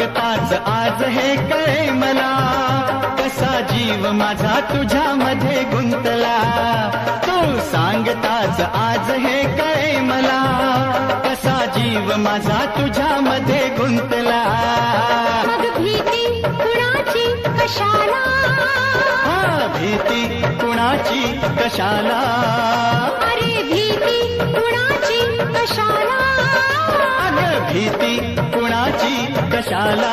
सांगताच आज हे कळे मला, कसा जीव माझा तुझ्यामध्ये गुंतला. तू सांगताच आज हे कळे मला, कसा जीव माझा तुझ्यामध्ये गुंतला. मग भीती कुणाची कशाला, भीती कुणाची कशाला, अरे भीती कुणाची कशाला, अगं भीती कुणाची कशाला.